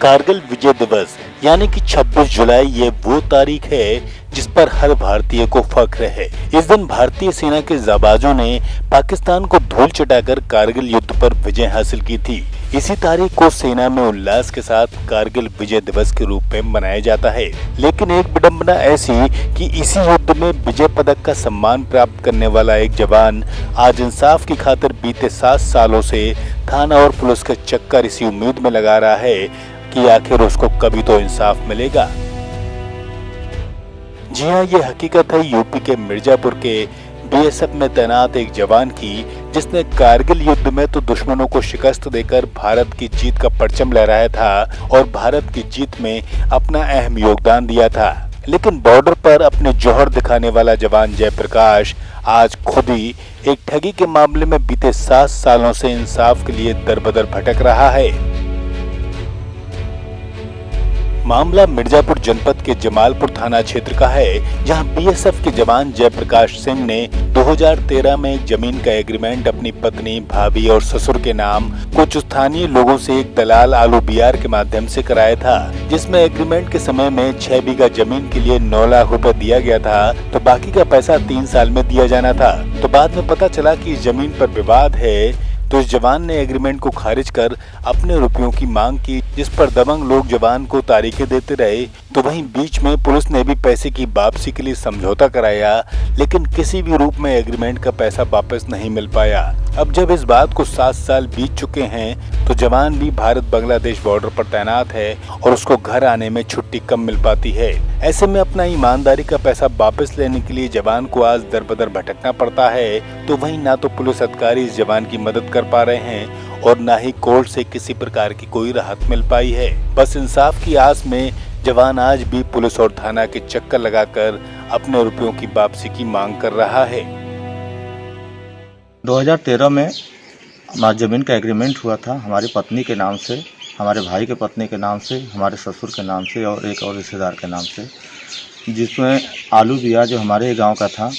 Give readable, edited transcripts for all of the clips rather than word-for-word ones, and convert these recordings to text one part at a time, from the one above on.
कारगिल विजय दिवस यानी कि 26 जुलाई ये वो तारीख है जिस पर हर भारतीय को फख्र है। इस दिन भारतीय सेना के जाबाजों ने पाकिस्तान को धूल चटाकर कारगिल युद्ध पर विजय हासिल की थी। इसी तारीख को सेना में उल्लास के साथ कारगिल विजय दिवस के रूप में मनाया जाता है। लेकिन एक विडंबना ऐसी कि इसी युद्ध में विजय पदक का सम्मान प्राप्त करने वाला एक जवान आज इंसाफ की खातिर बीते 7 सालों से थाना और पुलिस के चक्कर इसी उम्मीद में लगा रहा है कि आखिर उसको कभी तो इंसाफ मिलेगा। जी हाँ, ये हकीकत है यूपी के मिर्जापुर के बीएसएफ में तैनात एक जवान की, जिसने कारगिल युद्ध में तो दुश्मनों को शिकस्त देकर भारत की जीत का परचम लहराया था और भारत की जीत में अपना अहम योगदान दिया था। लेकिन बॉर्डर पर अपने जौहर दिखाने वाला जवान जयप्रकाश आज खुद ही एक ठगी के मामले में बीते 7 सालों से इंसाफ के लिए दर-बदर भटक रहा है। मामला मिर्जापुर जनपद के जमालपुर थाना क्षेत्र का है, जहां बीएसएफ के जवान जयप्रकाश सिंह ने 2013 में एक जमीन का एग्रीमेंट अपनी पत्नी, भाभी और ससुर के नाम कुछ स्थानीय लोगों से एक दलाल आलू बिहार के माध्यम से कराया था, जिसमें एग्रीमेंट के समय में 6 बीघा जमीन के लिए 9 लाख रुपए दिया गया था, तो बाकी का पैसा 3 साल में दिया जाना था। तो बाद में पता चला कि इस जमीन पर विवाद है, तो इस जवान ने एग्रीमेंट को खारिज कर अपने रुपयों की मांग की, जिस पर दबंग लोग जवान को तारीखें देते रहे। तो वहीं बीच में पुलिस ने भी पैसे की वापसी के लिए समझौता कराया, लेकिन किसी भी रूप में एग्रीमेंट का पैसा वापस नहीं मिल पाया। अब जब इस बात को 7 साल बीत चुके हैं, तो जवान भी भारत बांग्लादेश बॉर्डर पर तैनात है और उसको घर आने में छुट्टी कम मिल पाती है। ऐसे में अपना ईमानदारी का पैसा वापस लेने के लिए जवान को आज दर-बदर भटकना पड़ता है। तो वहीं ना तो पुलिस अधिकारी इस जवान की मदद कर पा रहे हैं और ना ही कोर्ट से किसी प्रकार की कोई राहत मिल पाई है। बस इंसाफ की आस में जवान आज भी पुलिस और थाना के चक्कर लगाकर अपने रुपयों की वापसी की मांग कर रहा है। 2013 में हमारा जमीन का एग्रीमेंट हुआ था, हमारी पत्नी के नाम से, हमारे भाई के पत्नी के नाम से, हमारे ससुर के नाम से और एक और रिश्तेदार के नाम से, जिसमें आलू बिया जो हमारे गांव का था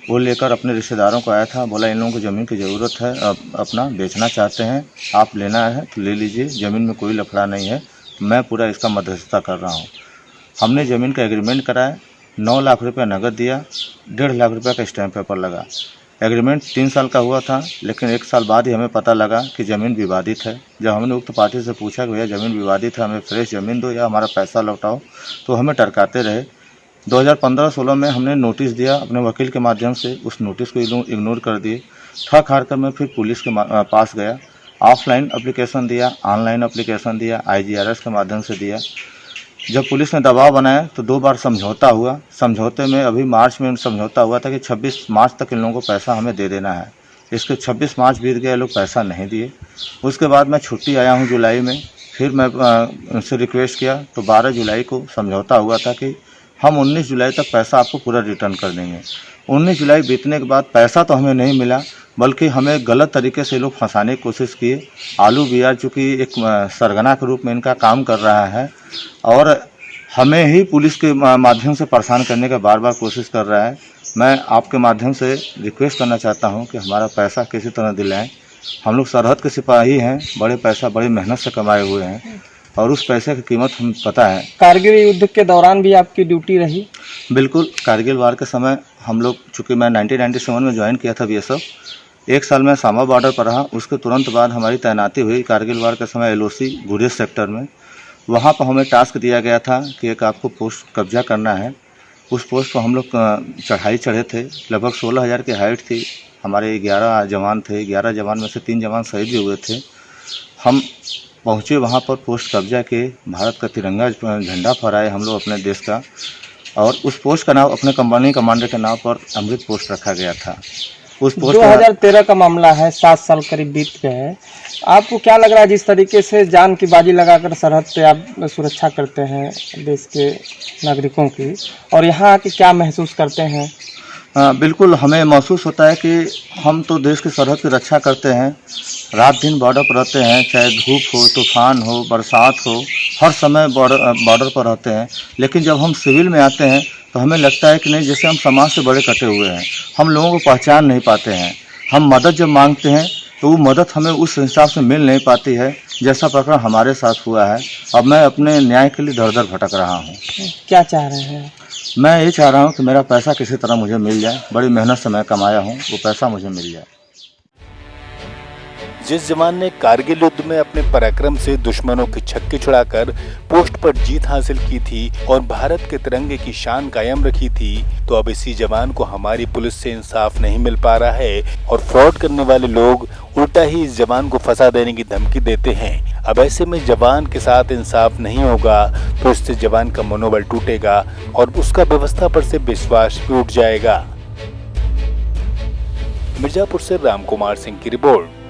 वो लेकर अपने रिश्तेदारों को आया था। बोला इन लोगों को ज़मीन की ज़रूरत है, अब अपना बेचना चाहते हैं, आप लेना है तो ले लीजिए, ज़मीन में कोई लफड़ा नहीं है, मैं पूरा इसका मध्यस्थता कर रहा हूँ। हमने ज़मीन का एग्रीमेंट कराया, 9 लाख रुपये नगद दिया, 1.5 लाख रुपये का स्टैम्प पेपर लगा। एग्रीमेंट 3 साल का हुआ था, लेकिन 1 साल बाद ही हमें पता लगा कि ज़मीन विवादित है। जब हमने उक्त पार्टी से पूछा कि भैया ज़मीन विवादित है, हमें फ्रेश ज़मीन दो या हमारा पैसा लौटाओ, तो हमें टरकाते रहे। 2015-16 में हमने नोटिस दिया अपने वकील के माध्यम से, उस नोटिस को इग्नोर कर दिए। थक हार कर मैं फिर पुलिस के पास गया, ऑफलाइन एप्लीकेशन दिया, ऑनलाइन एप्लीकेशन दिया, IGRS के माध्यम से दिया। जब पुलिस ने दबाव बनाया तो 2 बार समझौता हुआ। समझौते में अभी मार्च में समझौता हुआ था कि 26 मार्च तक इन लोगों को पैसा हमें दे देना है। इसके 26 मार्च बीत गए, लोग पैसा नहीं दिए। उसके बाद मैं छुट्टी आया हूँ जुलाई में, फिर मैं उनसे रिक्वेस्ट किया तो 12 जुलाई को समझौता हुआ था कि हम 19 जुलाई तक पैसा आपको पूरा रिटर्न कर देंगे। 19 जुलाई बीतने के बाद पैसा तो हमें नहीं मिला, बल्कि हमें गलत तरीके से लोग फंसाने की कोशिश किए। आलू बिहार चूँकि एक सरगना के रूप में इनका काम कर रहा है और हमें ही पुलिस के माध्यम से परेशान करने का बार बार कोशिश कर रहा है। मैं आपके माध्यम से रिक्वेस्ट करना चाहता हूं कि हमारा पैसा किसी तरह दिलाएं। हम लोग सरहद के सिपाही हैं, बड़े पैसा बड़ी मेहनत से कमाए हुए हैं और उस पैसे की कीमत हमें पता है। कारगिल युद्ध के दौरान भी आपकी ड्यूटी रही? बिल्कुल, कारगिल वार के समय हम लोग, चूँकि मैं 1997 में ज्वाइन किया था BSF, 1 साल में सामा बॉर्डर पर रहा। उसके तुरंत बाद हमारी तैनाती हुई कारगिल वार के समय LOC गुरेज सेक्टर में। वहाँ पर हमें टास्क दिया गया था कि एक आपको पोस्ट कब्जा करना है। उस पोस्ट पर हम लोग चढ़ाई चढ़े थे, लगभग 16,000 की हाइट थी। हमारे 11 जवान थे, 11 जवान में से 3 जवान शहीद भी हुए थे। हम पहुँचे वहाँ पर, पोस्ट कब्जा के, भारत का तिरंगा झंडा फहराए हम लोग अपने देश का, और उस पोस्ट का नाम अपने कंपनी कमांडर के नाम पर अमृत पोस्ट रखा गया था। उस पोस्ट 2013 का मामला है, 7 साल करीब बीत गए हैं। आपको क्या लग रहा है, जिस तरीके से जान की बाजी लगाकर सरहद पे आप सुरक्षा करते हैं देश के नागरिकों की, और यहाँ आके क्या महसूस करते हैं? बिल्कुल, हमें महसूस होता है कि हम तो देश की सरहद की रक्षा करते हैं, रात दिन बॉर्डर पर रहते हैं, चाहे धूप हो, तूफान हो, बरसात हो, हर समय बॉर्डर पर रहते हैं। लेकिन जब हम सिविल में आते हैं तो हमें लगता है कि नहीं, जैसे हम समाज से बड़े कटे हुए हैं, हम लोगों को पहचान नहीं पाते हैं। हम मदद जब मांगते हैं तो वो मदद हमें उस हिसाब से मिल नहीं पाती है जैसा प्रकरण हमारे साथ हुआ है। अब मैं अपने न्याय के लिए दर दर भटक रहा हूँ। क्या चाह रहे हैं? मैं ये चाह रहा हूँ कि मेरा पैसा किसी तरह मुझे मिल जाए। बड़ी मेहनत से मैं कमाया हूँ, वो पैसा मुझे मिल जाए। जिस जवान ने कारगिल युद्ध में अपने पराक्रम से दुश्मनों के छक्के छुड़ाकर पोस्ट पर जीत हासिल की थी और भारत के तिरंगे की शान कायम रखी थी, तो अब इसी जवान को हमारी पुलिस से इंसाफ नहीं मिल पा रहा है और फ्रॉड करने वाले लोग उल्टा ही इस जवान को फंसा देने की धमकी देते हैं। अब ऐसे में जवान के साथ इंसाफ नहीं होगा तो इससे जवान का मनोबल टूटेगा और उसका व्यवस्था पर से विश्वास भी उठ जाएगा। मिर्जापुर से राम कुमार सिंह की रिपोर्ट।